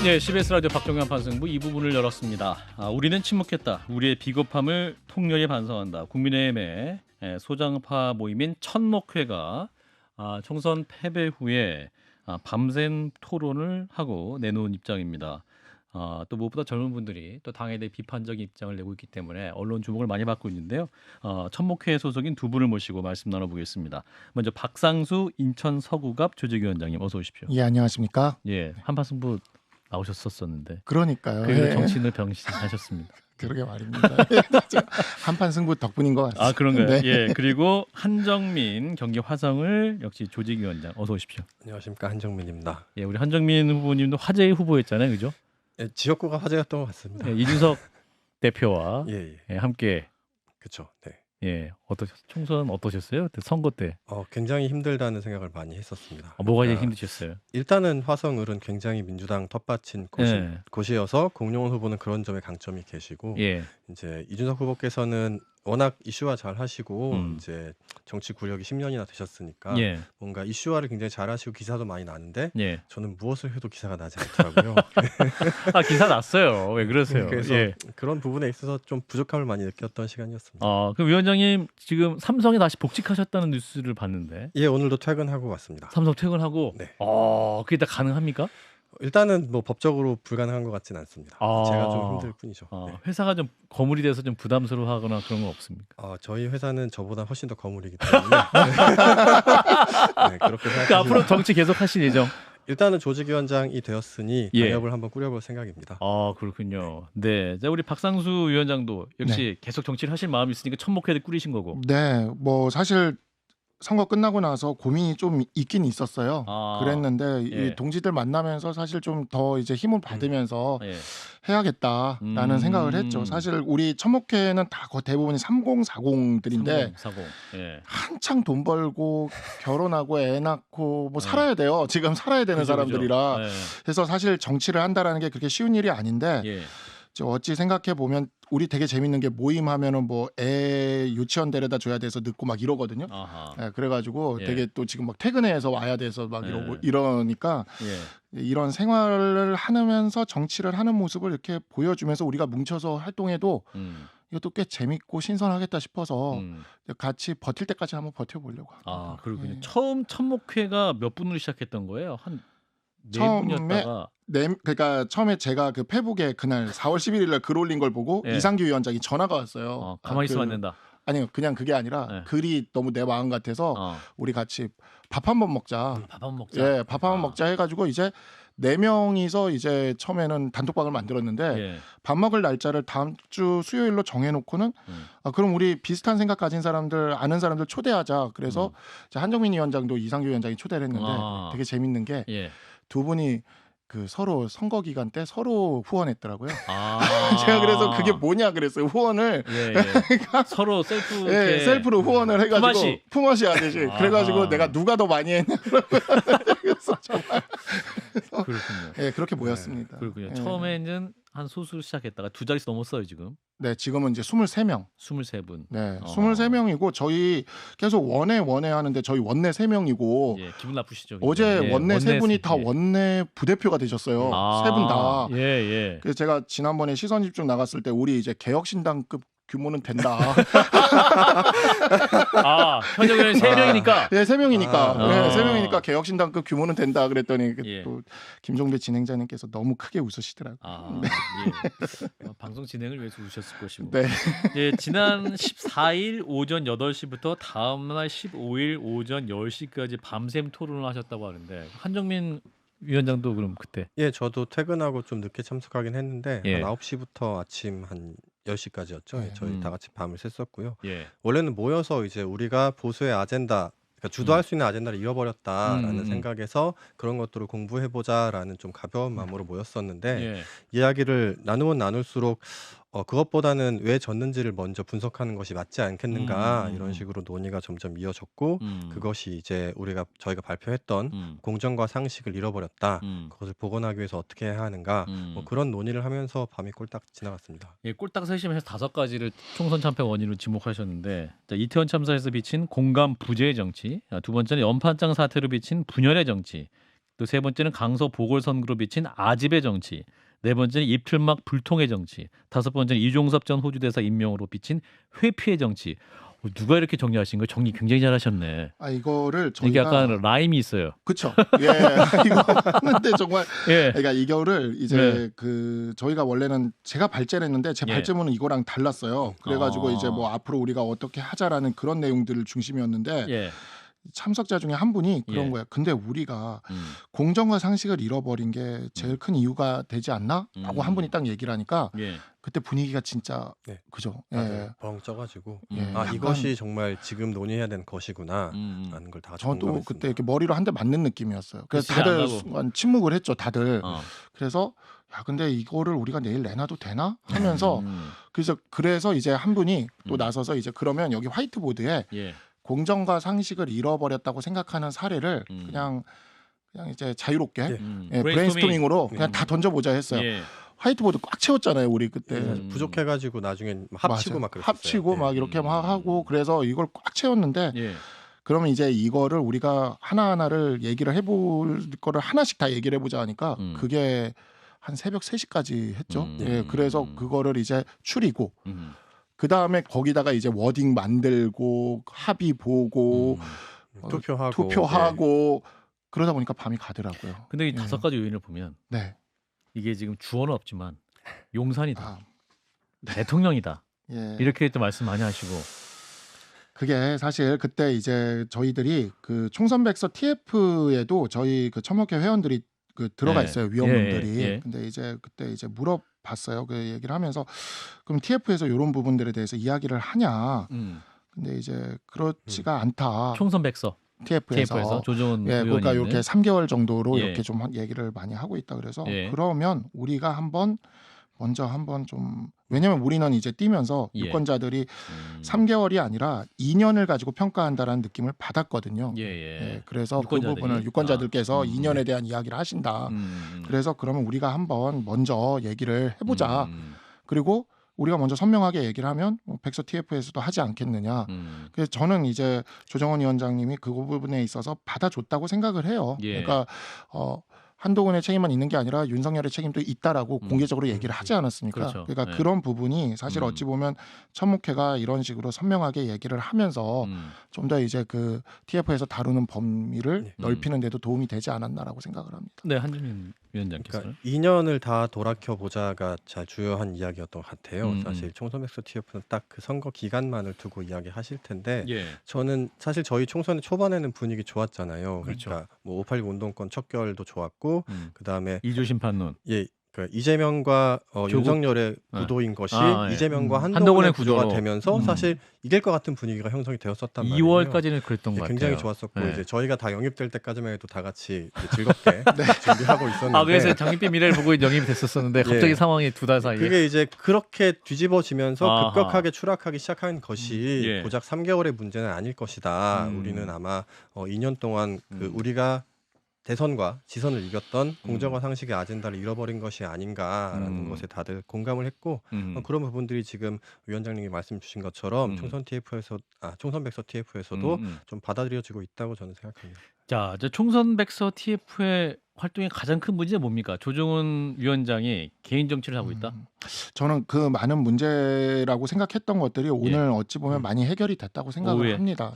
예, CBS 라디오 박정현 판승부 이 부분을 열었습니다. 우리는 침묵했다. 우리의 비겁함을 통렬히 반성한다. 국민의힘의 소장파 모임인 천목회가 총선 패배 후에 밤샘 토론을 하고 내놓은 입장입니다. 또 무엇보다 젊은 분들이 또 당에 대해 비판적인 입장을 내고 있기 때문에 언론 주목을 많이 받고 있는데요. 천목회 소속인 두 분을 모시고 말씀 나눠보겠습니다. 먼저 박상수 인천 서구갑 조직위원장님 어서 오십시오. 예, 안녕하십니까? 예, 한파승부 나오셨었는데 그러니까요. 그리고 예. 정신을 병신하셨습니다. 그러게 말입니다. 한판 승부 덕분인 것 같습니다. 그런가요? 네. 예, 그리고 한정민 경기 화성을 역시 조직위원장 어서 오십시오. 안녕하십니까, 한정민입니다. 예, 우리 한정민 후보님도 화제의 후보였잖아요, 그죠? 예, 지역구가 화제였던 것 같습니다. 예, 이준석 대표와 예. 함께 그렇죠. 네. 예, 총선 어떠셨어요? 그때 선거 때 굉장히 힘들다는 생각을 많이 했었습니다. 뭐가 제일 그러니까 힘드셨어요? 일단은 화성을은 굉장히 민주당 텃밭인 예. 곳이어서 공용훈 후보는 그런 점에 강점이 계시고 예, 이제 이준석 후보께서는 워낙 이슈화 잘 하시고 이제 정치 구력이 10년이나 되셨으니까 예, 뭔가 이슈화를 굉장히 잘 하시고 기사도 많이 나는데 예. 저는 무엇을 해도 기사가 나지 않더라고요. 기사 났어요. 왜 그러세요? 그래서 예. 그런 부분에 있어서 좀 부족함을 많이 느꼈던 시간이었습니다. 그 위원장님 지금 삼성에 다시 복직하셨다는 뉴스를 봤는데 예, 오늘도 퇴근하고 왔습니다. 삼성 퇴근하고 네. 그게 다 가능합니까? 일단은 뭐 법적으로 불가능한 것 같지는 않습니다. 제가 좀 힘들 뿐이죠. 네. 회사가 좀 거물이 돼서 좀 부담스러워하거나 그런 건 없습니까? 저희 회사는 저보다 훨씬 더 거물이기 때문에 네, 그렇게 생각하시면 앞으로 정치 계속 하실 예정? 일단은 조직위원장이 되었으니 예. 당협을 한번 꾸려볼 생각입니다. 그렇군요. 네, 자, 우리 박상수 위원장도 역시 계속 정치를 하실 마음이 있으니까 천목회를 꾸리신 거고. 네, 뭐 사실 선거 끝나고 나서 고민이 좀 있긴 있었어요. 그랬는데 예. 이 동지들 만나면서 사실 좀 더 이제 힘을 받으면서 예. 해야겠다라는 생각을 했죠. 사실 우리 천목회는 다 대부분이 3040들인데 3040. 예. 한창 돈 벌고 결혼하고 애 낳고 뭐 살아야 돼요. 지금 살아야 되는 그죠, 사람들이라. 그죠. 예. 그래서 사실 정치를 한다라는 게 그렇게 쉬운 일이 아닌데 예. 어찌 생각해 보면 우리 되게 재밌는 게 모임하면은 뭐 애 유치원 데려다 줘야 돼서 늦고 막 이러거든요. 아하. 그래가지고 예. 되게 또 지금 막 퇴근해서 와야 돼서 막 이러니까 예. 이런 생활을 하면서 정치를 하는 모습을 이렇게 보여주면서 우리가 뭉쳐서 활동해도 이것도 꽤 재밌고 신선하겠다 싶어서 같이 버틸 때까지 한번 버텨보려고 합니다. 그렇군요. 예. 처음 천목회가 몇 분으로 시작했던 거예요? 한 네 분이었다가. 그러니까 처음에 제가 그 페북에 그날 4월 11일 날 글 올린 걸 보고 예. 이상규 위원장이 전화가 왔어요. 가만히 있으면 안 된다. 아니요, 그냥 그게 아니라 네. 글이 너무 내 마음 같아서 우리 같이 밥 한번 먹자. 밥 한번 먹자. 예, 밥 한번 먹자 해가지고 이제 4명이서 이제 처음에는 단톡방을 만들었는데 예. 밥 먹을 날짜를 다음 주 수요일로 정해놓고는 그럼 우리 비슷한 생각 가진 사람들 아는 사람들 초대하자. 그래서 이제 한정민 위원장도 이상규 위원장이 초대를 했는데 되게 재밌는 게 두 분이 그 서로 선거 기간 때 서로 후원했더라고요. 제가 그래서 그게 뭐냐 그랬어요. 후원을 서로 셀프 셀프로 후원을 해가지고 품앗이 하듯이 그래가지고 내가 누가 더 많이 했냐 그래서 정말 그렇군요. 그렇게 모였습니다. 그렇군요. 처음에는 한 소수 시작했다가 두 자릿수 넘었어요 지금. 네, 지금은 이제 23명. 23분. 네, 23명이고 저희 계속 원내 하는데 저희 원내 3명이고 기분 나쁘시죠? 어제 원내 3분이 다 원내 부대표가 되셨어요. 3분 다. 그래서 제가 지난번에 시선 집중 나갔을 때 우리 이제 개혁신당급 규모는 된다. 현역 의원이 3명이니까. 네, 3명이니까. 네, 3명이니까 개혁신당급 규모는 된다 그랬더니 또 김종배 진행자님께서 너무 크게 웃으시더라고요. 방송 진행을 위해서 웃으셨을 것이고. 네. 지난 14일 오전 8시부터 다음 날 15일 오전 10시까지 밤샘 토론을 하셨다고 하는데 한정민 위원장도 그럼 그때? 예, 저도 퇴근하고 좀 늦게 참석하긴 했는데 예. 한 9시부터 아침 한 10시까지였죠. 네. 저희 다 같이 밤을 샜었고요. 예. 원래는 모여서 이제 우리가 보수의 아젠다, 그러니까 주도할 수 있는 아젠다를 잃어버렸다라는 생각에서 그런 것들을 공부해보자라는 좀 가벼운 마음으로 모였었는데 예. 이야기를 나누면 나눌수록 그것보다는 왜 졌는지를 먼저 분석하는 것이 맞지 않겠는가 이런 식으로 논의가 점점 이어졌고 그것이 이제 저희가 발표했던 공정과 상식을 잃어버렸다. 그것을 복원하기 위해서 어떻게 해야 하는가 뭐 그런 논의를 하면서 밤이 꼴딱 지나갔습니다. 꼴딱 세심해서 5가지를 총선 참패 원인으로 지목하셨는데 이태원 참사에서 비친 공감 부재의 정치, 두 번째는 연판장 사태로 비친 분열의 정치, 또 세 번째는 강서 보궐선거로 비친 아집의 정치, 네 번째는 입틀막 불통의 정치, 다섯 번째는 이종섭 전 호주대사 임명으로 비친 회피의 정치. 누가 이렇게 정리하신 거예요? 정리 굉장히 잘하셨네. 이거를 이게 저희가 약간 라임이 있어요. 그쵸. 예. 이거 하는데 정말 예. 그러니까 이거를 이제 그 저희가 원래는 제가 발제를 했는데 제 발제문은 이거랑 달랐어요. 그래가지고 이제 뭐 앞으로 우리가 어떻게 하자라는 그런 내용들을 중심이었는데 참석자 중에 한 분이 그런 거예요. 근데 우리가 공정과 상식을 잃어버린 게 제일 큰 이유가 되지 않나? 라고 한 분이 딱 얘기를 하니까 그때 분위기가 진짜 그죠. 벙 쪄가지고 약간 이것이 정말 지금 논의해야 되는 것이구나 라는 걸 다 저도 그때 이렇게 머리로 한 대 맞는 느낌이었어요. 그래서 다들 순간 침묵을 했죠. 다들. 그래서 야 근데 이거를 우리가 내일 내놔도 되나? 하면서 그래서 이제 한 분이 또 나서서 이제 그러면 여기 화이트보드에 공정과 상식을 잃어버렸다고 생각하는 사례를 그냥 이제 자유롭게 브레인스토밍으로 그냥 다 던져보자 했어요. 화이트보드 꽉 채웠잖아요, 우리 그때. 부족해가지고 나중에 합치고 막 그랬어요. 합치고 막 이렇게 막 하고 그래서 이걸 꽉 채웠는데 그러면 이제 이거를 우리가 하나하나를 얘기를 해볼 거를 하나씩 다 얘기를 해보자 하니까 그게 한 새벽 3시까지 했죠. 그래서 그거를 이제 추리고 그 다음에 거기다가 이제 워딩 만들고 합의 보고 투표하고 그러다 보니까 밤이 가더라고요. 근데 이 5가지 요인을 보면 이게 지금 주어는 없지만 용산이다, 대통령이다 이렇게 또 말씀 많이 하시고 그게 사실 그때 이제 저희들이 그 총선백서 TF에도 저희 그 첨목회 회원들이 그 들어가 있어요. 위원분들이. 근데 이제 그때 이제 물어봤어요. 그 얘기를 하면서 그럼 TF에서 이런 부분들에 대해서 이야기를 하냐. 근데 이제 그렇지가 않다. 총선백서 TF에서 조정은 그러니까 이렇게 3개월 정도로 이렇게 좀 얘기를 많이 하고 있다. 그래서 그러면 우리가 먼저 한번 좀 왜냐면 우리는 이제 뛰면서 유권자들이 3개월이 아니라 2년을 가지고 평가한다라는 느낌을 받았거든요. 그래서 그 부분을 유권자들께서 2년에 대한 이야기를 하신다. 그래서 그러면 우리가 한번 먼저 얘기를 해보자. 그리고 우리가 먼저 선명하게 얘기를 하면 백서 TF에서도 하지 않겠느냐. 그래서 저는 이제 조정원 위원장님이 그 부분에 있어서 받아줬다고 생각을 해요. 그러니까 한동훈의 책임만 있는 게 아니라 윤석열의 책임도 있다라고 공개적으로 얘기를 하지 않았습니까? 그렇죠. 그러니까 그런 부분이 사실 어찌 보면 첨목회가 이런 식으로 선명하게 얘기를 하면서 좀 더 이제 그 TF에서 다루는 범위를 넓히는 데도 도움이 되지 않았나라고 생각을 합니다. 네, 한준민 위원장께서. 그러니까 2년을 다 돌아켜 보자가 잘 주요한 이야기였던 것 같아요. 사실 총선백서 TF는 딱 그 선거 기간만을 두고 이야기하실 텐데 저는 사실 저희 총선 초반에는 분위기 좋았잖아요. 그렇죠. 그러니까 뭐 5.18 운동권 척결도 좋았고 그다음에 이조 심판론. 그러니까 이재명과 윤석열의 구도인 것이 이재명과 한동훈의 구조가 되면서 사실 이길 것 같은 분위기가 형성이 되었었단 말이에요. 2월까지는 그랬던 것 같아요. 굉장히 좋았었고 이제 저희가 다 영입될 때까지만 해도 다 같이 즐겁게 준비하고 있었는데 그래서 장밋빛 미래를 보고 영입이 됐었는데 갑자기 상황이 2달 사이에 그게 이제 그렇게 뒤집어지면서 급격하게 추락하기 시작한 것이 고작 3개월의 문제는 아닐 것이다. 우리는 아마 2년 동안 그 우리가 대선과 지선을 이겼던 공정과 상식의 아젠다를 잃어버린 것이 아닌가라는 것에 다들 공감을 했고 그런 부분들이 지금 위원장님이 말씀 주신 것처럼 총선백서 TF에서도 좀 받아들여지고 있다고 저는 생각합니다. 자, 이제 총선백서 TF의 활동의 가장 큰 문제는 뭡니까? 조정은 위원장이 개인 정치를 하고 있다? 저는 그 많은 문제라고 생각했던 것들이 오늘 어찌 보면 많이 해결이 됐다고 생각을 합니다.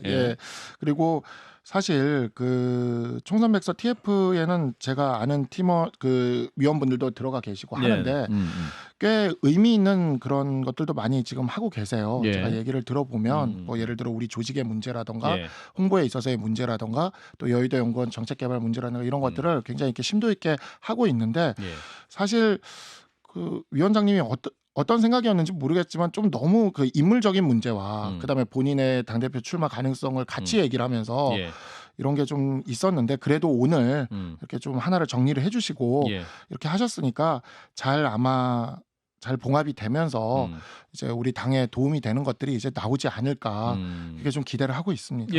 그리고 사실 그 총선백서 TF에는 제가 아는 그 위원분들도 들어가 계시고 하는데 꽤 의미 있는 그런 것들도 많이 지금 하고 계세요. 제가 얘기를 들어보면 뭐 예를 들어 우리 조직의 문제라던가 홍보에 있어서의 문제라던가 또 여의도 연구원 정책개발 문제라든가 이런 것들을 굉장히 이렇게 심도 있게 하고 있는데 사실 그 위원장님이 어떤 생각이었는지 모르겠지만 좀 너무 그 인물적인 문제와 그다음에 본인의 당대표 출마 가능성을 같이 얘기를 하면서 이런 게 좀 있었는데 그래도 오늘 이렇게 좀 하나를 정리를 해주시고 이렇게 하셨으니까 아마 잘 봉합이 되면서 이제 우리 당에 도움이 되는 것들이 이제 나오지 않을까 이게 좀 기대를 하고 있습니다.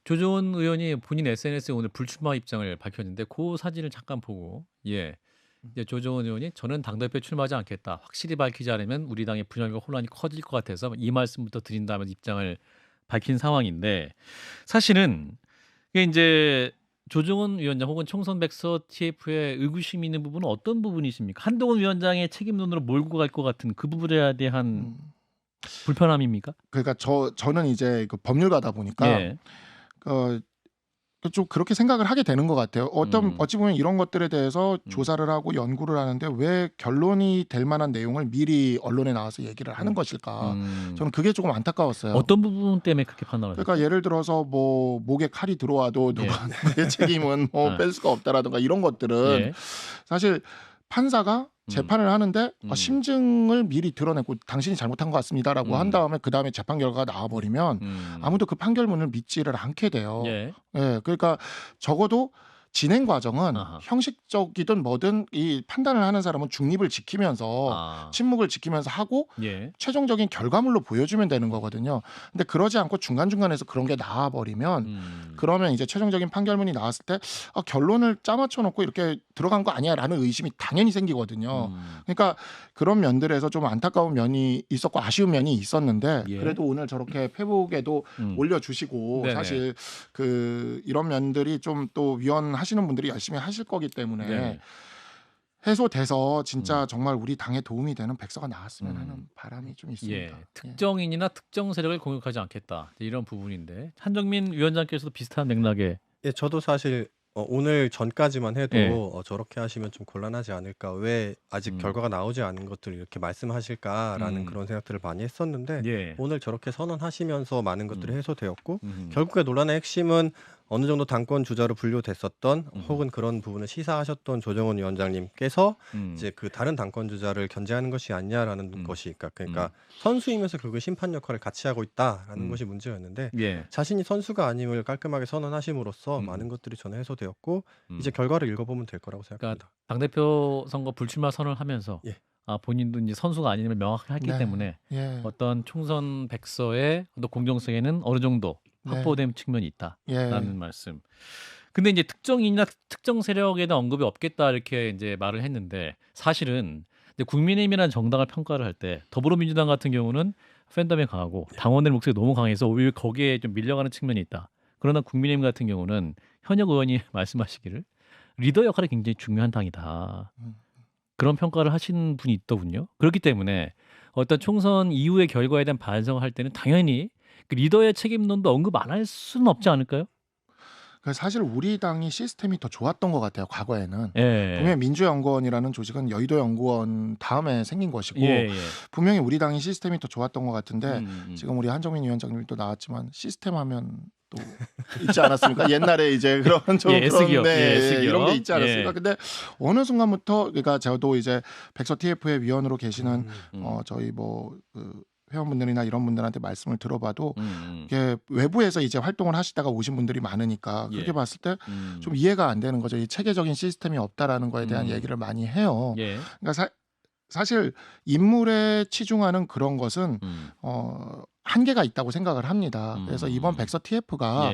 조정원 의원이 본인 SNS에 오늘 불출마 입장을 밝혔는데 그 사진을 잠깐 보고 이제 조정원 의원이 저는 당대표 출마하지 않겠다. 확실히 밝히지 않으면 우리 당의 분열과 혼란이 커질 것 같아서 이 말씀부터 드린다면서 입장을 밝힌 상황인데 사실은 이게 이제 조정원 위원장 혹은 총선 백서 TF에 의구심이 있는 부분은 어떤 부분이십니까? 한동훈 위원장의 책임론으로 몰고 갈 것 같은 그 부분에 대한 불편함입니까? 그러니까 저는 이제 그 법률가다 보니까 예. 좀 그렇게 생각을 하게 되는 것 같아요. 어찌 보면 이런 것들에 대해서 조사를 하고 연구를 하는데 왜 결론이 될 만한 내용을 미리 언론에 나와서 얘기를 하는 것일까? 저는 그게 조금 안타까웠어요. 어떤 부분 때문에 그렇게 판단하셨어요? 그러니까 예를 들어서 뭐 목에 칼이 들어와도 누구의 책임은 뭐 뺄 수가 없다라든가 이런 것들은 사실 판사가 재판을 하는데 심증을 미리 드러내고 당신이 잘못한 것 같습니다라고 한 다음에 그 다음에 재판 결과가 나와버리면 아무도 그 판결문을 믿지를 않게 돼요. 예, 그러니까 적어도 진행 과정은 형식적이든 뭐든 이 판단을 하는 사람은 중립을 지키면서 침묵을 지키면서 하고 최종적인 결과물로 보여주면 되는 거거든요. 근데 그러지 않고 중간중간에서 그런 게 나와버리면 그러면 이제 최종적인 판결문이 나왔을 때 결론을 짜맞춰 놓고 이렇게 들어간 거 아니야라는 의심이 당연히 생기거든요. 그러니까 그런 면들에서 좀 안타까운 면이 있었고 아쉬운 면이 있었는데 그래도 오늘 저렇게 페북에도 올려주시고 사실 그 이런 면들이 좀 또 위원하시는 분들이 열심히 하실 거기 때문에 해소돼서 진짜 정말 우리 당에 도움이 되는 백서가 나왔으면 하는 바람이 좀 있습니다. 특정인이나 특정 세력을 공격하지 않겠다 이런 부분인데 한정민 위원장께서도 비슷한 맥락에 저도 사실 오늘 전까지만 해도 저렇게 하시면 좀 곤란하지 않을까, 왜 아직 결과가 나오지 않은 것들을 이렇게 말씀하실까라는 그런 생각들을 많이 했었는데 오늘 저렇게 선언하시면서 많은 것들이 해소되었고 결국에 논란의 핵심은 어느 정도 당권 주자로 분류됐었던 혹은 그런 부분을 시사하셨던 조정원 위원장님께서 이제 그 다른 당권 주자를 견제하는 것이 아니냐라는 것이 그러니까 선수이면서 결국 심판 역할을 같이 하고 있다라는 것이 문제였는데 자신이 선수가 아님을 깔끔하게 선언하심으로써 많은 것들이 저는 해소되었고 이제 결과를 읽어보면 될 거라고 생각합니다. 그러니까 당대표 선거 불출마 선언을 하면서 본인도 이제 선수가 아님을 명확히 했기 때문에 어떤 총선 백서의 어떤 공정성에는 어느 정도 확보된 측면이 있다라는 말씀. 근데 이제 특정인이나 특정 세력에 대한 언급이 없겠다 이렇게 이제 말을 했는데 사실은 이제 국민의힘이라는 정당을 평가를 할 때 더불어민주당 같은 경우는 팬덤이 강하고 당원들 목소리 너무 강해서 오히려 거기에 좀 밀려가는 측면이 있다. 그러나 국민의힘 같은 경우는 현역 의원이 말씀하시기를 리더 역할이 굉장히 중요한 당이다. 그런 평가를 하시는 분이 있더군요. 그렇기 때문에 어떤 총선 이후의 결과에 대한 반성을 할 때는 당연히 그 리더의 책임론도 언급 안 할 수는 없지 않을까요? 사실 우리 당이 시스템이 더 좋았던 것 같아요. 과거에는 분명히 민주연구원이라는 조직은 여의도연구원 다음에 생긴 것이고 분명히 우리 당이 시스템이 더 좋았던 것 같은데 지금 우리 한정민 위원장님도 나왔지만 시스템 하면 또 있지 않았습니까? 옛날에 이제 그런 좀 S기업, 이런 게 있지 않았습니까? 근데 어느 순간부터 그러니까 저도 이제 백서 TF의 위원으로 계시는 저희 그 회원분들이나 이런 분들한테 말씀을 들어봐도 이게 외부에서 이제 활동을 하시다가 오신 분들이 많으니까 그렇게 봤을 때 좀 이해가 안 되는 거죠. 이 체계적인 시스템이 없다라는 거에 대한 얘기를 많이 해요. 그러니까 사실 인물에 치중하는 그런 것은 한계가 있다고 생각을 합니다. 그래서 이번 백서 TF가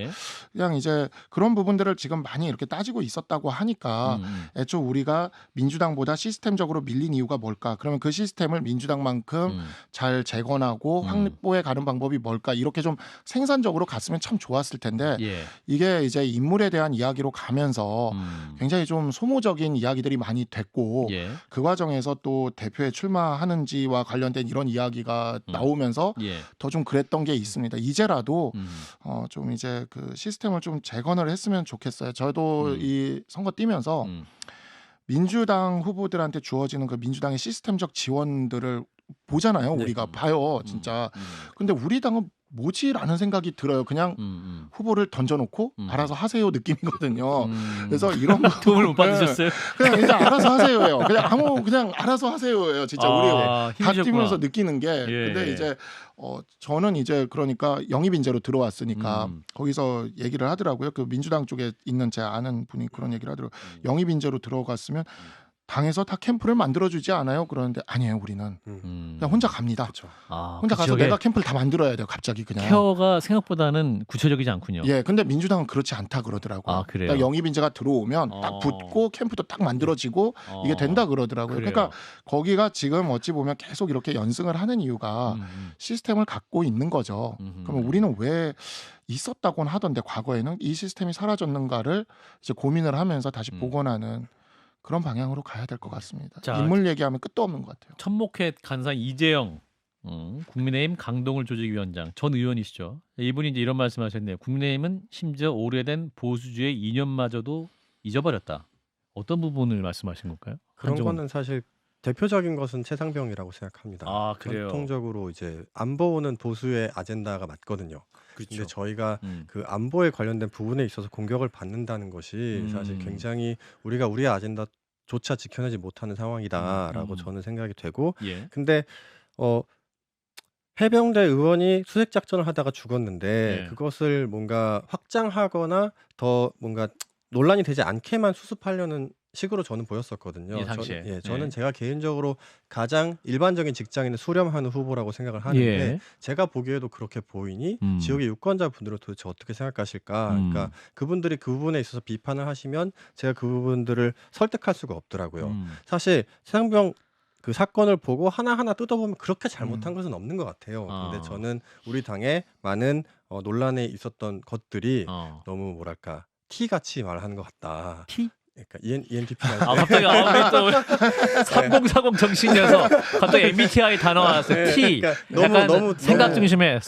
그냥 이제 그런 부분들을 지금 많이 이렇게 따지고 있었다고 하니까 애초 우리가 민주당보다 시스템적으로 밀린 이유가 뭘까? 그러면 그 시스템을 민주당만큼 잘 재건하고 확보해 가는 방법이 뭘까? 이렇게 좀 생산적으로 갔으면 참 좋았을 텐데 이게 이제 인물에 대한 이야기로 가면서 굉장히 좀 소모적인 이야기들이 많이 됐고 그 과정에서 또 대표에 출마하는지와 관련된 이런 이야기가 나오면서 더 좀 그랬던 게 있습니다. 이제라도 좀 이제 그 시스템을 좀 재건을 했으면 좋겠어요. 저도 이 선거 뛰면서 민주당 후보들한테 주어지는 그 민주당의 시스템적 지원들을 보잖아요. 우리가 봐요, 진짜. 근데 우리 당은 뭐지라는 생각이 들어요. 그냥 후보를 던져놓고 알아서 하세요 느낌이거든요. 그래서 이런 도움을 못 받으셨어요? 그냥 일단 알아서 하세요예요. 그냥 알아서 하세요예요. 진짜 우리 다 뛰면서 느끼는 게. 근데 이제 저는 이제 그러니까 영입 인재로 들어왔으니까 거기서 얘기를 하더라고요. 그 민주당 쪽에 있는 제 아는 분이 그런 얘기를 하더라고요. 영입 인재로 들어갔으면 당에서 다 캠프를 만들어주지 않아요? 그러는데 아니에요, 우리는 그냥 혼자 갑니다. 그렇죠. 혼자 가서 내가 캠프를 다 만들어야 돼요, 갑자기 그냥. 케어가 생각보다는 구체적이지 않군요. 예, 근데 민주당은 그렇지 않다 그러더라고요. 그래요? 딱 영입 인재가 들어오면 딱 붙고 캠프도 딱 만들어지고 이게 된다 그러더라고요. 그래요. 그러니까 거기가 지금 어찌 보면 계속 이렇게 연승을 하는 이유가 시스템을 갖고 있는 거죠. 그러면 우리는 왜 있었다고는 하던데 과거에는 이 시스템이 사라졌는가를 이제 고민을 하면서 다시 복원하는 그런 방향으로 가야 될 것 같습니다. 자, 인물 얘기하면 끝도 없는 것 같아요. 천목회 간사 이재영 국민의힘 강동을 조직위원장 전 의원이시죠. 이분이 이제 이런 말씀하셨네요. 국민의힘은 심지어 오래된 보수주의 이념마저도 잊어버렸다. 어떤 부분을 말씀하신 걸까요? 그런 한정은. 거는 사실 대표적인 것은 최상병이라고 생각합니다. 그래요. 전통적으로 이제 안보는 보수의 아젠다가 맞거든요. 근데 저희가 그 안보에 관련된 부분에 있어서 공격을 받는다는 것이 사실 굉장히 우리가 우리의 아젠다조차 지켜내지 못하는 상황이다라고 저는 생각이 되고, 근데 해병대 의원이 수색 작전을 하다가 죽었는데 그것을 뭔가 확장하거나 더 뭔가 논란이 되지 않게만 수습하려는 식으로 저는 보였었거든요. 저는 제가 개인적으로 가장 일반적인 직장인을 수렴하는 후보라고 생각을 하는데 제가 보기에도 그렇게 보이니 지역의 유권자분들은 도대체 어떻게 생각하실까? 그러니까 그분들이 그 부분에 있어서 비판을 하시면 제가 그분들을 설득할 수가 없더라고요. 사실 최상병 그 사건을 보고 하나하나 뜯어보면 그렇게 잘못한 것은 없는 것 같아요. 근데 저는 우리 당에 많은 논란에 있었던 것들이 너무 뭐랄까 T같이 말하는 것 같다. T? 그러니까 ENTP가 갑자기 우리 또 3040 정신이어서 갑자기 MBTI 단어 나왔어요. T. 그러니까 너무 생각 중심에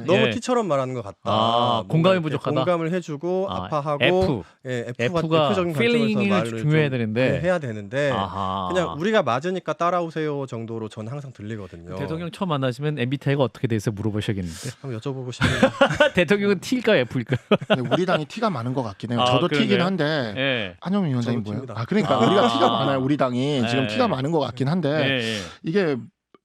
너무 T처럼 말하는 것 같다. 공감이 부족하다. 공감을 해주고 아파하고 F가 F적인 feeling을 중요해야 되는데 해야 되는데 그냥 우리가 맞으니까 따라오세요 정도로 저는 항상 들리거든요. 대통령 처음 만나시면 MBTI가 어떻게 돼서 물어보셔야겠는데. 한번 여쭤보고 싶네요. 대통령은 T일까 F일까? 근데 우리 당이 T가 많은 것 같긴 해요. 저도 T긴 한데 한영민 위원장님 뭐예요? 그러니까 우리가 T가 많아요. 우리 당이 지금 T가 많은 것 같긴 한데 이게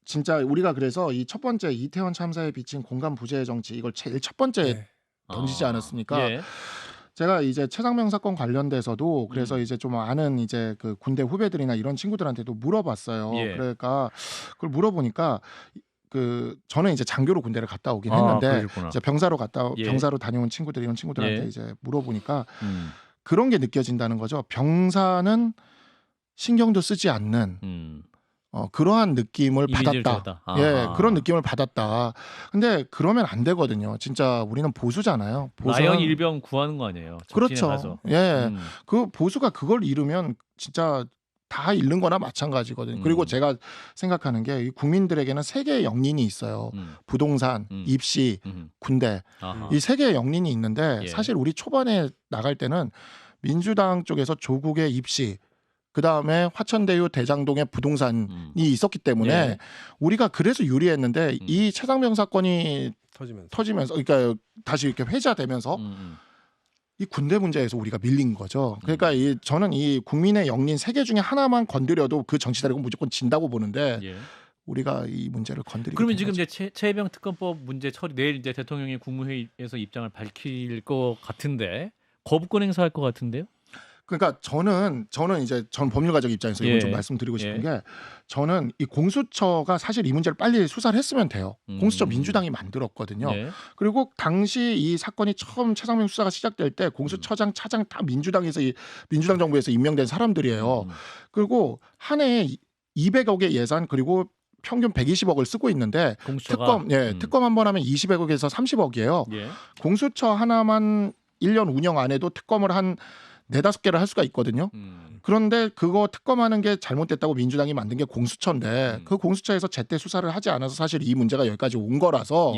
진짜 우리가 그래서 이 첫 번째 이태원 참사에 비친 공감 부재의 정치 이걸 제일 첫 번째 던지지 않았습니까? 제가 이제 최상병 사건 관련돼서도 그래서 이제 좀 아는 이제 그 군대 후배들이나 이런 친구들한테도 물어봤어요. 그러니까 그걸 물어보니까 그 저는 이제 장교로 군대를 갔다 오긴 했는데 이제 병사로 다녀온 친구들 이런 친구들한테 이제 물어보니까 그런 게 느껴진다는 거죠. 병사는 신경도 쓰지 않는 그러한 느낌을 받았다. 그런 느낌을 받았다. 근데 그러면 안 되거든요. 진짜 우리는 보수잖아요. 라이언 일병 구하는 거 아니에요. 그렇죠. 가서. 그 보수가 그걸 잃으면 진짜 다 잃는 거나 마찬가지거든요. 그리고 제가 생각하는 게 국민들에게는 세 개의 영린이 있어요. 부동산, 입시, 군대. 이 세 개의 영린이 있는데 사실 우리 초반에 나갈 때는 민주당 쪽에서 조국의 입시, 그다음에 화천대유 대장동의 부동산이 있었기 때문에 우리가 그래서 유리했는데 이 최상병 사건이 터지면서 그러니까 다시 이렇게 회자되면서 이 군대 문제에서 우리가 밀린 거죠. 그러니까 저는 이 국민의 영린 세 개 중에 하나만 건드려도 그 정치 세력은 무조건 진다고 보는데 우리가 이 문제를 건드리게 그러면 된 지금 거죠. 이제 최혜병 특검법 문제 처리 내일 이제 대통령이 국무회의에서 입장을 밝힐 것 같은데 거부권 행사할 것 같은데요? 그러니까 저는 이제 전 법률가적 입장에서 이건 좀 말씀드리고 싶은 게 저는 이 공수처가 사실 이 문제를 빨리 수사를 했으면 돼요. 공수처 민주당이 만들었거든요. 그리고 당시 이 사건이 처음 최상병 수사가 시작될 때 공수처장, 차장 다 민주당 정부에서 임명된 사람들이에요. 그리고 한 해에 200억의 예산 그리고 평균 120억을 쓰고 있는데 공수처가? 특검 한 번 하면 20억에서 30억이에요. 공수처 하나만 1년 운영 안 해도 특검을 한 4-5개를 할 수가 있거든요. 그런데 그거 특검하는 게 잘못됐다고 민주당이 만든 게 공수처인데 그 공수처에서 제때 수사를 하지 않아서 사실 이 문제가 여기까지 온 거라서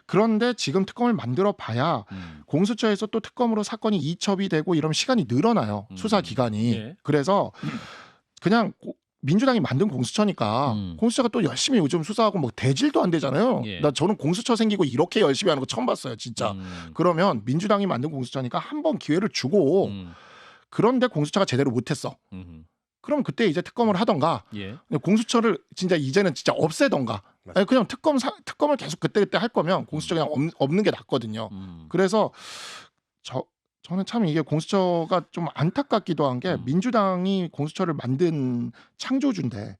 그런데 지금 특검을 만들어 봐야 공수처에서 또 특검으로 사건이 이첩이 되고 이러면 시간이 늘어나요. 수사 기간이. 그래서 그냥 민주당이 만든 공수처니까 공수처가 또 열심히 요즘 수사하고 뭐 대질도 안 되잖아요. 저는 공수처 생기고 이렇게 열심히 하는 거 처음 봤어요, 진짜. 그러면 민주당이 만든 공수처니까 한 번 기회를 주고 그런데 공수처가 제대로 못했어. 그럼 그때 이제 특검을 하던가 공수처를 진짜 이제는 진짜 없애던가 그냥 특검을 계속 그때 할 거면 공수처 그냥 없는 게 낫거든요. 그래서 저는 참 이게 공수처가 좀 안타깝기도 한 게 민주당이 공수처를 만든 창조주인데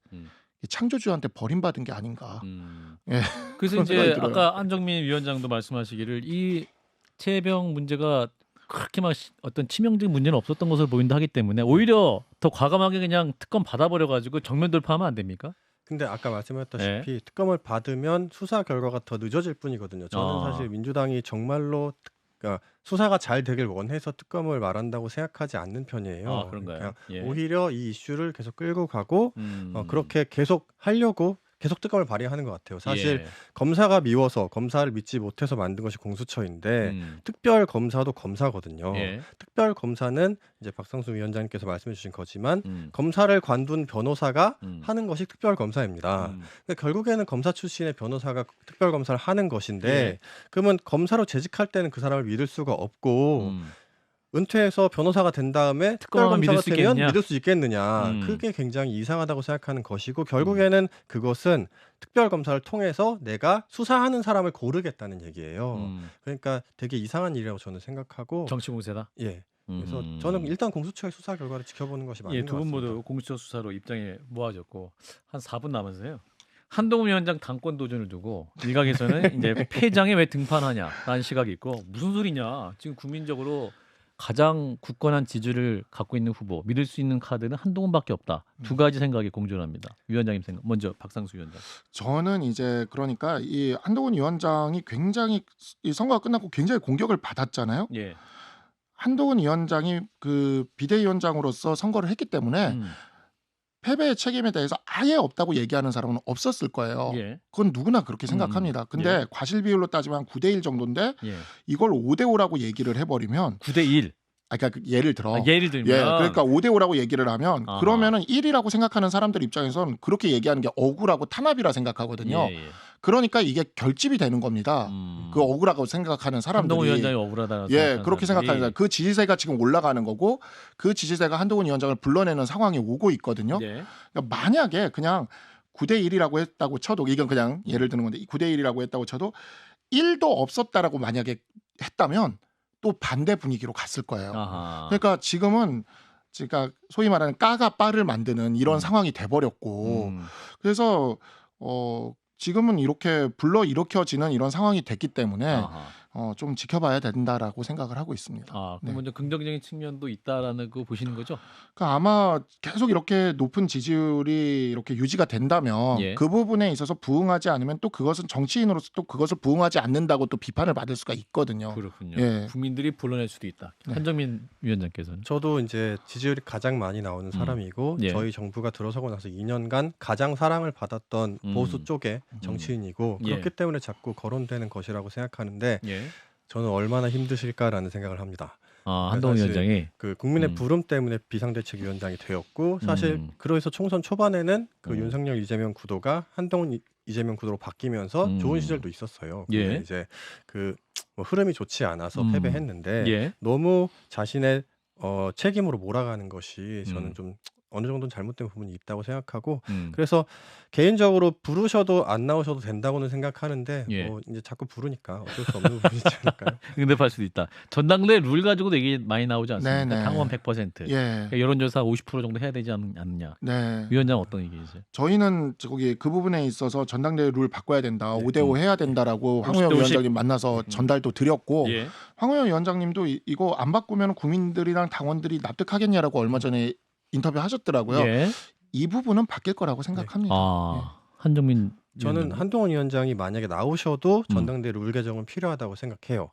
이 창조주한테 버림받은 게 아닌가. 예. 그래서 이제 아까 안정민 위원장도 말씀하시기를 이 최혜병 문제가 그렇게 막 어떤 치명적인 문제는 없었던 것으로 보인다 하기 때문에 오히려 더 과감하게 그냥 특검 받아버려가지고 정면 돌파하면 안 됩니까? 근데 아까 말씀하셨다시피 특검을 받으면 수사 결과가 더 늦어질 뿐이거든요. 저는 사실 민주당이 정말로 그러니까 수사가 잘 되길 원해서 특검을 말한다고 생각하지 않는 편이에요. 그런가요? 그냥 오히려 이 이슈를 계속 끌고 가고 그렇게 계속 하려고 계속 특검을 발휘하는 것 같아요. 사실 검사가 미워서 검사를 믿지 못해서 만든 것이 공수처인데 특별 검사도 검사거든요. 특별 검사는 이제 박상수 위원장님께서 말씀해주신 거지만 검사를 관둔 변호사가 하는 것이 특별 검사입니다. 근데 결국에는 검사 출신의 변호사가 특별 검사를 하는 것인데 그러면 검사로 재직할 때는 그 사람을 믿을 수가 없고 은퇴해서 변호사가 된 다음에 특별 검사가 되면 믿을 수 있겠느냐. 그게 굉장히 이상하다고 생각하는 것이고 결국에는 그것은 특별 검사를 통해서 내가 수사하는 사람을 고르겠다는 얘기예요. 그러니까 되게 이상한 일이라고 저는 생각하고 정치 공세다. 예. 그래서 저는 일단 공수처의 수사 결과를 지켜보는 것이 맞는 것 같습니다. 두 분 모두 공수처 수사로 입장이 모아졌고 한 4분 남았어요. 한동훈 위원장 당권 도전을 두고 일각에서는 이제 패장에 왜 등판하냐라는 시각이 있고 무슨 소리냐. 지금 국민적으로 가장 굳건한 지지를 갖고 있는 후보, 믿을 수 있는 카드는 한동훈밖에 없다. 두 가지 생각이 공존합니다. 위원장님 생각. 먼저 박상수 위원장. 저는 이제 그러니까 이 한동훈 위원장이 굉장히 이 선거가 끝나고 굉장히 공격을 받았잖아요. 예. 한동훈 위원장이 그 비대위원장으로서 선거를 했기 때문에 패배의 책임에 대해서 아예 없다고 얘기하는 사람은 없었을 거예요. 그건 누구나 그렇게 생각합니다. 근데 과실 비율로 따지면 9대1 정도인데 이걸 5대5라고 얘기를 해버리면 9대1. 그러니까 예를 들어 예를 들면 그러니까 5대5라고 얘기를 하면 그러면은 1이라고 생각하는 사람들 입장에선 그렇게 얘기하는 게 억울하고 탄압이라 생각하거든요. 그러니까 이게 결집이 되는 겁니다. 그 억울하고 생각하는 사람들이. 한동훈 위원장이 억울하다는 그렇게 생각하는 사람. 그 지지세가 지금 올라가는 거고 그 지지세가 한동훈 위원장을 불러내는 상황이 오고 있거든요. 그러니까 만약에 그냥 9대1이라고 했다고 쳐도 이건 그냥 예를 드는 건데 9대1이라고 했다고 쳐도 1도 없었다라고 만약에 했다면 또 반대 분위기로 갔을 거예요. 그러니까 지금은 그러니까 소위 말하는 까가 빠를 만드는 이런 상황이 돼버렸고 그래서 지금은 이렇게 불러 일으켜지는 이런 상황이 됐기 때문에 좀 지켜봐야 된다라고 생각을 하고 있습니다. 그럼 먼저 긍정적인 측면도 있다라는 거 보시는 거죠? 그러니까 아마 계속 이렇게 높은 지지율이 이렇게 유지가 된다면 그 부분에 있어서 부응하지 않으면 또 그것은 정치인으로서 또 그것을 부응하지 않는다고 또 비판을 받을 수가 있거든요. 그렇군요. 국민들이 불러낼 수도 있다. 한정민 위원장께서는. 저도 이제 지지율이 가장 많이 나오는 사람이고 저희 정부가 들어서고 나서 2년간 가장 사랑을 받았던 보수 쪽의 정치인이고 그렇기 때문에 자꾸 거론되는 것이라고 생각하는데 저는 얼마나 힘드실까라는 생각을 합니다. 한동훈 위원장이 그 국민의 부름 때문에 비상대책위원장이 되었고 사실 그래서 총선 초반에는 그 윤석열 이재명 구도가 한동훈 이재명 구도로 바뀌면서 좋은 시절도 있었어요. 근데 이제 그 뭐 흐름이 좋지 않아서 패배했는데 너무 자신의 책임으로 몰아가는 것이 저는 좀 어느 정도는 잘못된 부분이 있다고 생각하고 그래서 개인적으로 부르셔도 안 나오셔도 된다고는 생각하는데 뭐 이제 자꾸 부르니까 어쩔 수 없는 부분이지 않을까요? 응답할 수도 있다. 전당대 룰 가지고도 얘기 많이 나오지 않습니까? 당원 100%. 그러니까 여론조사 50% 정도 해야 되지 않느냐. 위원장 어떤 얘기이세요? 저희는 거기 그 부분에 있어서 전당대 룰 바꿔야 된다. 5대5 해야 된다라고 황우영 위원장님 만나서 전달도 드렸고 황우영 위원장님도 이거 안 바꾸면 국민들이랑 당원들이 납득하겠냐라고 얼마 전에 인터뷰 하셨더라고요. 이 부분은 바뀔 거라고 생각합니다. 한정민 저는 한동훈 위원장이 만약에 나오셔도 전당대 룰 개정은 필요하다고 생각해요.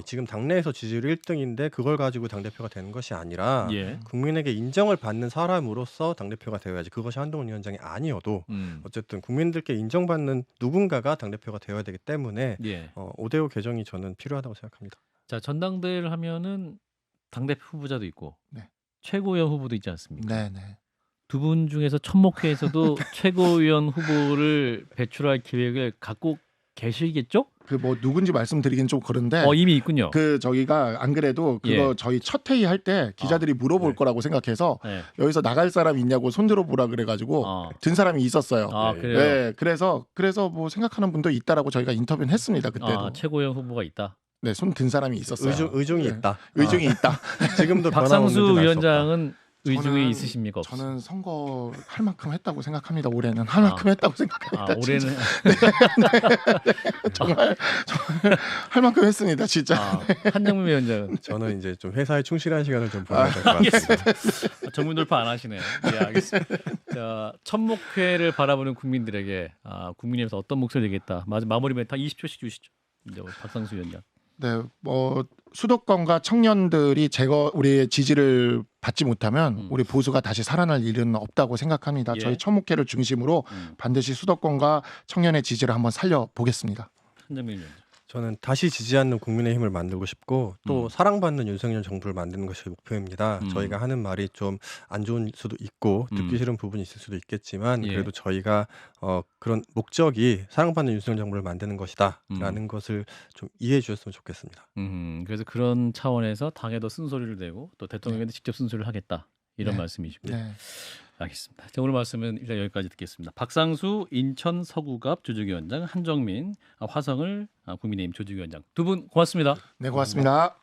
지금 당내에서 지지율 1등인데 그걸 가지고 당대표가 되는 것이 아니라 국민에게 인정을 받는 사람으로서 당대표가 되어야지. 그것이 한동훈 위원장이 아니어도 어쨌든 국민들께 인정받는 누군가가 당대표가 되어야 되기 때문에 5대5 개정이 저는 필요하다고 생각합니다. 자, 전당대회를 하면은 당대표 후보자도 있고 최고위원 후보도 있지 않습니까? 두 분 중에서 천목회에서도 최고위원 후보를 배출할 기획을 갖고 계시겠죠? 그 뭐 누군지 말씀드리긴 좀 그런데 이미 있군요. 그 저희가 안 그래도 그거 저희 첫 회의 할 때 기자들이 물어볼 거라고 생각해서 여기서 나갈 사람 있냐고 손 들어보라 그래가지고 든 사람이 있었어요. 그래요? 그래서 뭐 생각하는 분도 있다라고 저희가 인터뷰는 했습니다. 그때도. 최고위원 후보가 있다. 네, 손 든 사람이 있었어요. 의중이 네. 있다. 의중이 있다. 지금도 박상수 변함없는지는 알수 없다. 위원장은 의중이 저는- 있으십니까? 없으십니까? 저는 선거 할 만큼 했다고 생각합니다. 올해는 할 만큼 했다고 생각합니다. 올해는 정말 할 만큼 했습니다. 진짜. 한정민 위원장은 저는 이제 좀 회사에 충실한 시간을 좀 보내야 될 것 같습니다. 정문 돌파 안 하시네. 예, 알겠습니다. 자, 천목회를 바라보는 국민들에게 국민의힘에서 어떤 목소리 되겠다. 마무리 멘트 20초씩 주시죠. 이제 박상수 위원장. 네, 수도권과 청년들이 우리의 지지를 받지 못하면 우리 보수가 다시 살아날 일은 없다고 생각합니다. 예. 저희 천목회를 중심으로 반드시 수도권과 청년의 지지를 한번 살려보겠습니다. 한정민 위원장. 저는 다시 지지하는 국민의힘을 만들고 싶고 또 사랑받는 윤석열 정부를 만드는 것이 목표입니다. 저희가 하는 말이 좀 안 좋은 수도 있고 듣기 싫은 부분이 있을 수도 있겠지만 예. 그래도 저희가 그런 목적이 사랑받는 윤석열 정부를 만드는 것이다라는 것을 좀 이해해 주셨으면 좋겠습니다. 그래서 그런 차원에서 당에도 쓴소리를 내고 또 대통령에도 직접 쓴소리를 하겠다. 이런 말씀이시고요. 네. 알겠습니다. 자, 오늘 말씀은 일단 여기까지 듣겠습니다. 박상수 인천 서구갑 조직위원장, 한정민 화성을 국민의힘 조직위원장 두 분 고맙습니다. 네, 고맙습니다.